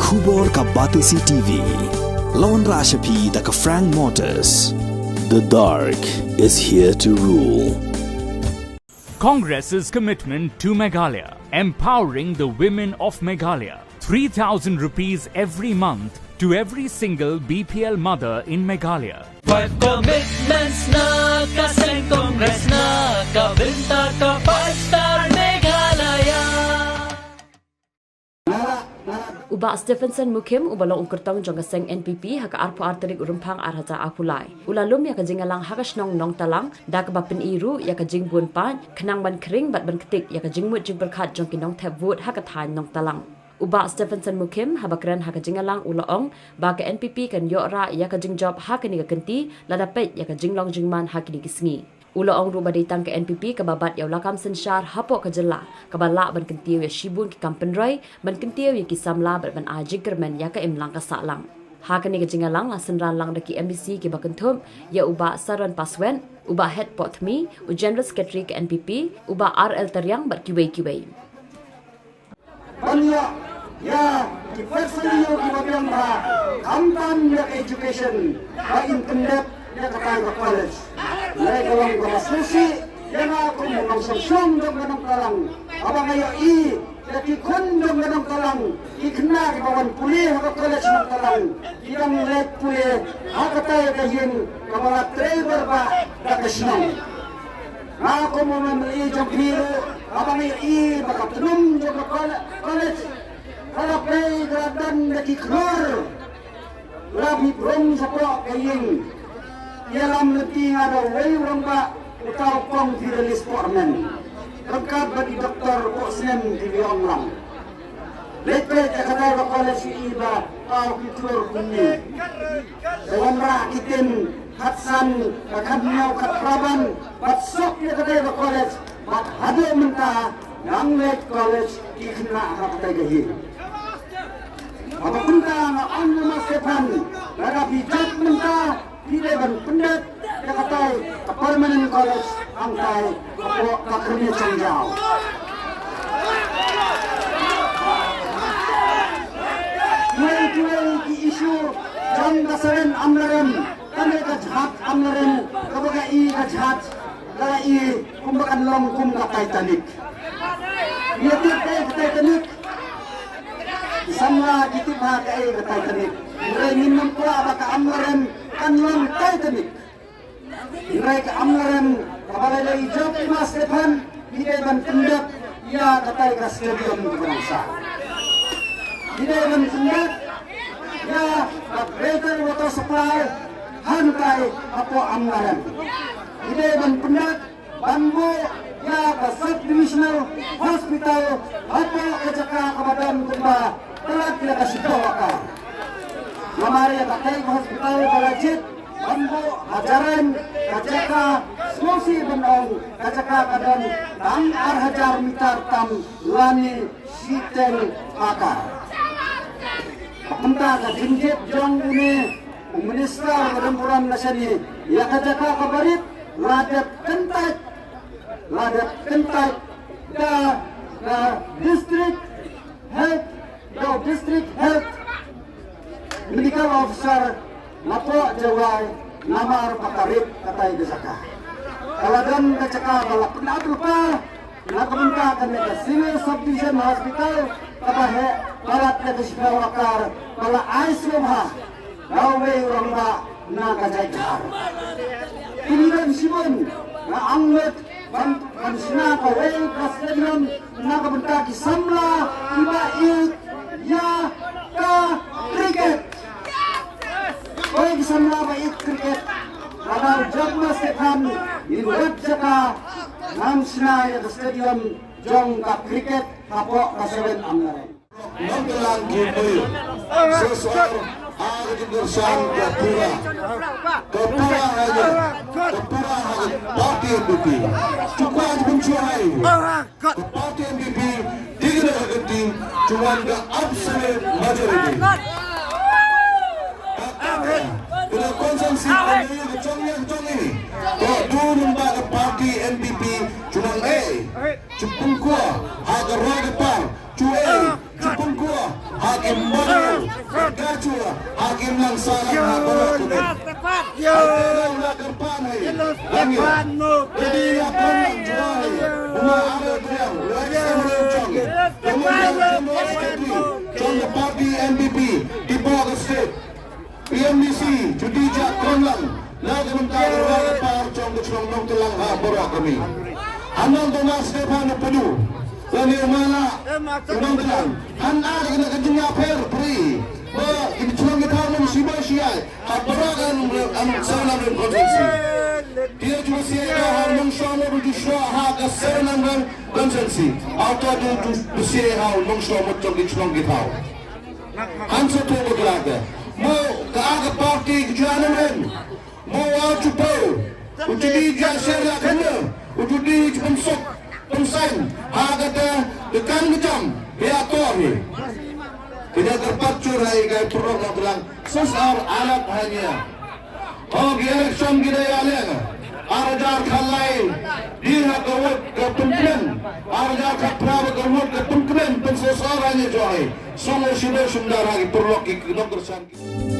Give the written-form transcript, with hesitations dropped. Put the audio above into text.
Khubor ka Batisi TV. Lawan Rashapi da ka Frank Motors. The dark is here to rule. Congress's commitment to Meghalaya, empowering the women of Meghalaya. 3,000 rupees every month to every single BPL mother in Meghalaya. 5 commitments na kasing Congress na kabinta ka 5-star Meghalaya. Uba Stephenson Mukim ubalong ungkurtong jongaseng NPP haka arpo arterik urumpang arhaja akulai. Ulalum ya kajingalang hakasnong nong talang dak bapin iru ya kajing bun pan kenang ban kering bat ban ketik ya kajing mut jing berkat jong kinong tap vote haka than nong talang. Uba Stephenson Mukim habakran haka jingalang ulaong ba ka NPP kan yora ya kajing job haka ni kenti ladapet ya kajing long jingman haki ni gisngi. Ulaong ruba datang ke NPP kababat ya ulakam sensyar hapok kajela kabala ban kentiu ya shibun ki kampenrai ban kentiu ya ki samla ban aji kermen ya ka imlang ka salang. Haka ni kajingalang asenran lang daki MBC ki bakentum ya uba Saran Paswen, uba head potmi, u general secretary ke NPP, uba RL Teryang bat kiwei-kiwei. Banyak ya di personal di bagian kampan ya education ba internet ya kata college. Mereka orang berasumsi yang aku mengangsung dong ganang talang. Abang ayo jadi kun dong ganang talang. Ikna di bawah pulih atau college nang talang. Tidak mulai pulih. Aku tahu kajian kepala driver ba dah kesenang. Aku mau membeli jam biru. Abang ayo bakal tenum jam college. Kalau play geradan lagi keluar. Lebih belum sepuluh kajian. Dalam letih ada way rongga utau kong firalis pormen. Rengkap bagi doktor Osnem di Bionglang. Lepet kata college iba tau kitur kunyi. Sewanra kitin hatsan kakadnyau katraban batsok ya kata college bat hadu mentah yang lek college ikna hakta gahi. Apa punta na anu masepan laga bijak mentah tidak berpendat dia kata permanent college angkai apa kakernya cengjau mulai di isu jam dasaran amlaran kami kajhat amlaran kabagai kajhat kai kumbakan longkum ka Titanic dia tidak Titanic sama gitu kai ka Titanic ini mempunyai apa amlaran kanlang Titanic. Mereka amlaran kabalai hijau Mas Stefan tidak ban pendak ia katai ke stadium bangsa. Tidak ban pendak ya greater water supply hantai apa amlaran. Tidak ban pendak bambu ya ke subdivisional hospital apa kejaka kebadan kumba telah tidak kasih bawaka. Lamari katai hospital balajit bambu hajaran kajaka smosi benong kajaka kadan tang hajar mitar tam lani siten akar penta ka jinjet jong une minister rempuran nasani ya kajaka kabarit ladat kentat da district health medical officer napo jawai namar pakarip katai desaka. Kaladan kacaka balak penat lupa nakabunta kan ke civil subdivision hospital kabahe balat ke Sipawakar bala ICU ha gawe rongga na kajaikar. Ini dan sibun na anglet ban sina ka way ka stadium nakabunta ki samla ibaik ya ka cricket. Baik samla baik kriket kalau jabma Stefan di web jaka nam sina ya stadium jong ka kriket kapok ka 7 amlaran Nongkelang gini sesuatu ada jurusan kepura hanya parti MPP cuma mencuai parti MPP tidak genting cuma ke absolute majority. Bila konsumsi ini kecong ini, kalau dulu parti MPP cuma cepung kuah, agar roda par, cuai, cepung kuah, agar mana Kacua hakim lang salah na pelakunan. Ang lagarpanay. Jadi apa yang jual? Ada dia. From the party NPP di Bogor State, PMDC Judija Konlang, laga mentara raga par trong kecong nong telang ha borak kami. Anong Thomas Stefano Pedu, kami umala nong telang. Hana kena kejengah per pri. Ini celong kita nong sibay siay. Ha borakan salam dan konsensi. Dia juga siapa nong shomo rujuk show ha keserenang dan konsensi. Auto du siapa nong shomo trong kita. Hansa tu berlaga. Mau keaga parti kejuanan mau cuba uji jasa kena uji pensok pensan agak tekan macam beator ni tidak terpacur hai gaya program telang sesar alat hanya election kita yang Arajar kalai dia kawat ketumpen Arajar kaprawa kawat ketumpen pensesarannya joy semua sudah lagi perlu kita kerjakan.